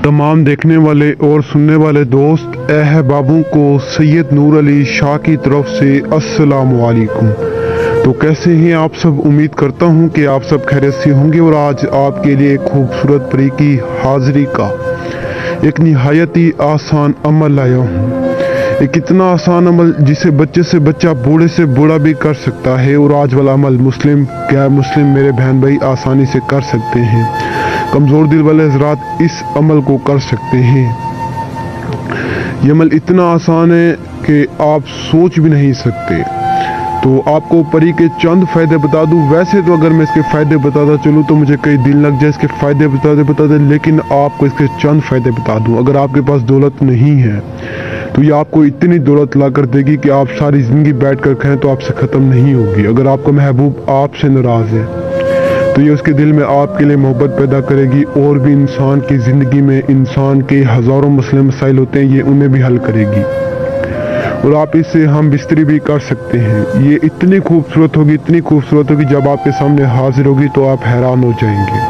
तमाम देखने वाले और सुनने वाले दोस्त अहबाबों को सैयद नूर अली शाह की तरफ से अस्सलाम वालेकुम। तो कैसे हैं आप सब? उम्मीद करता हूं कि आप सब खैरियत से होंगे और आज आपके लिए खूबसूरत परी की हाजिरी का एक निहायत ही आसान अमल लाया हूं। एक इतना आसान अमल जिसे बच्चे से बच्चा बूढ़े से बूढ़ा भी कर सकता है और आज वाला अमल मुस्लिम गैर मुस्लिम मेरे बहन भाई आसानी से कर सकते हैं। कमज़ोर दिल वाले हजरात इस अमल को कर सकते हैं। ये अमल इतना आसान है कि आप सोच भी नहीं सकते। तो आपको परी के चंद फ़ायदे बता दूं। वैसे तो अगर मैं इसके फ़ायदे बताता चलूँ तो मुझे कई दिन लग जाए इसके फ़ायदे बताते, लेकिन आपको इसके चंद फ़ायदे बता दूं। अगर आपके पास दौलत नहीं है तो ये आपको इतनी दौलत ला कर देगी कि आप सारी ज़िंदगी बैठ कर खाएँ तो आपसे ख़त्म नहीं होगी। अगर आपका महबूब आपसे नाराज़ है तो ये उसके दिल में आपके लिए मोहब्बत पैदा करेगी और भी इंसान की ज़िंदगी में इंसान के हज़ारों मसले मसाइल होते हैं, ये उन्हें भी हल करेगी। और आप इससे हम बिस्तरी भी कर सकते हैं। ये इतनी खूबसूरत होगी जब आपके सामने हाजिर होगी तो आप हैरान हो जाएंगे।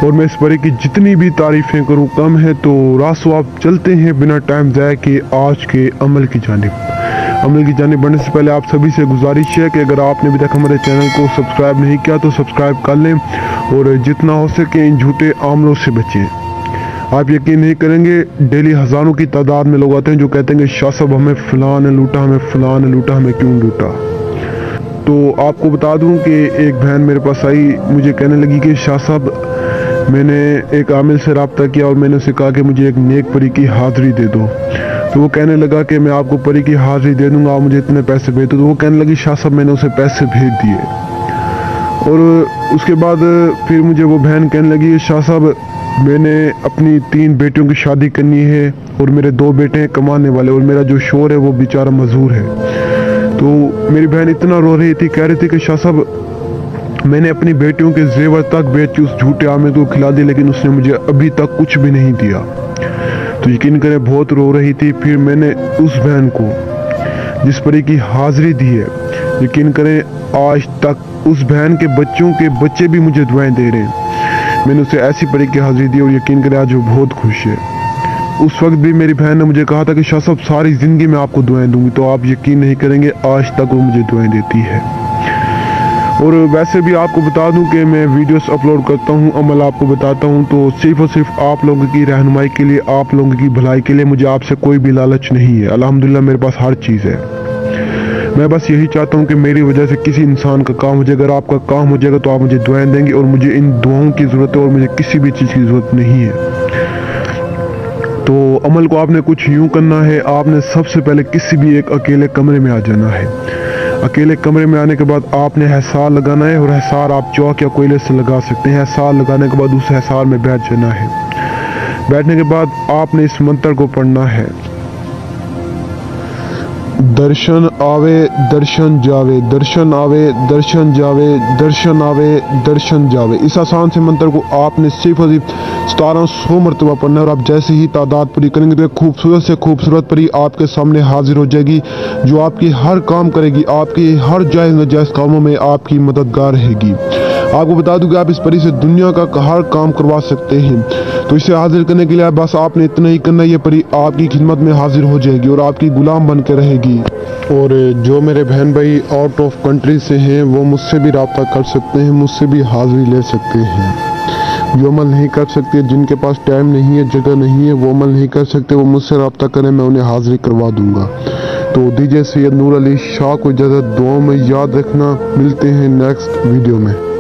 और मैं इस परी की जितनी भी तारीफ़ें करूँ कम है। तो रासो आप चलते हैं बिना टाइम ज़ाया के आज के अमल की जानिब बढ़ने से पहले आप सभी से गुजारिश है कि अगर आपने अभी तक हमारे चैनल को सब्सक्राइब नहीं किया तो सब्सक्राइब कर लें और जितना हो सके इन झूठे आमलों से बचें। आप यकीन नहीं करेंगे, डेली हज़ारों की तादाद में लोग आते हैं जो कहते हैं कि शाह साहब हमें फ़लाँ ने लूटा, हमें क्यों लूटा। तो आपको बता दूं कि एक बहन मेरे पास आई, मुझे कहने लगी कि शाह साहब मैंने एक आमिल से रब्ता किया और मैंने उसे कहा कि मुझे एक नेक परी की हाज़िरी दे दो। तो वो कहने लगा कि मैं आपको परी की हाज़िरी दे दूँगा, आप मुझे इतने पैसे भेज दो। तो वो कहने लगी शाह साहब मैंने उसे पैसे भेज दिए। और उसके बाद फिर मुझे वो बहन कहने लगी शाह साहब मैंने अपनी 3 बेटियों की शादी करनी है और मेरे 2 बेटे हैं कमाने वाले और मेरा जो शोहर है वो बेचारा मजदूर है। तो मेरी बहन इतना रो रही थी, कह रही थी कि शाह साहब मैंने अपनी बेटियों के जेवर तक बेच उस झूठे आमिर को खिला दी, लेकिन उसने मुझे अभी तक कुछ भी नहीं दिया। तो यकीन करें बहुत रो रही थी। फिर मैंने उस बहन को जिस परी की हाजिरी दी है, यकीन करें आज तक उस बहन के बच्चों के बच्चे भी मुझे दुआएं दे रहे हैं। मैंने उसे ऐसी परी की हाजिरी दी और यकीन करें आज वो बहुत खुश है। उस वक्त भी मेरी बहन ने मुझे कहा था कि शाह साहब सारी ज़िंदगी में आपको दुआएं दूंगी। तो आप यकीन नहीं करेंगे आज तक वो मुझे दुआएं देती है। और वैसे भी आपको बता दूं कि मैं वीडियोस अपलोड करता हूं, अमल आपको बताता हूं तो सिर्फ और सिर्फ आप लोगों की रहनुमाई के लिए, आप लोगों की भलाई के लिए। मुझे आपसे कोई भी लालच नहीं है। अल्हम्दुलिल्लाह मेरे पास हर चीज़ है। मैं बस यही चाहता हूँ कि मेरी वजह से किसी इंसान का काम हो जाए। अगर आपका काम हो जाएगा तो आप मुझे दुआएं देंगे और मुझे इन दुआओं की ज़रूरत है और मुझे किसी भी चीज़ की ज़रूरत नहीं है। तो अमल को आपने कुछ यूँ करना है, आपने सबसे पहले किसी भी एक अकेले कमरे में आ जाना है। अकेले कमरे में आने के बाद आपने हिसार लगाना है और हिसार आप चौक या कोयले से लगा सकते हैं। हिसार लगाने के बाद उस हिसार में बैठ जाना है। बैठने के बाद आपने इस मंत्र को पढ़ना है, दर्शन आवे दर्शन जावे, दर्शन आवे दर्शन जावे, दर्शन आवे दर्शन जावे। इस आसान से मंत्र को आपने सिर्फ और सिर्फ 1700 मरतबा पढ़ना है। और आप जैसे ही तादाद पूरी करेंगे तो खूबसूरत से खूबसूरत परी आपके सामने हाजिर हो जाएगी जो आपकी हर काम करेगी, आपकी हर जायज़ नाजायज़ कामों में आपकी मददगार रहेगी। आपको बता दूं कि आप इस परी से दुनिया का हर काम करवा सकते हैं। तो इसे हाजिर करने के लिए बस आपने इतना ही करना है, ये परी आपकी खिदमत में हाजिर हो जाएगी और आपकी गुलाम बन के रहेगी। और जो मेरे बहन भाई आउट ऑफ कंट्री से हैं वो मुझसे भी रब्ता कर सकते हैं, मुझसे भी हाजिरी ले सकते हैं। जो अमल नहीं कर सकते, जिनके पास टाइम नहीं है, जगह नहीं है, वो अमल नहीं कर सकते, वो मुझसे रब्ता करें, मैं उन्हें हाजिरी करवा दूंगा। तो दीजिए सैयद नूर अली शाह को इजाज़त। दुआ में याद रखना। मिलते हैं नेक्स्ट वीडियो में।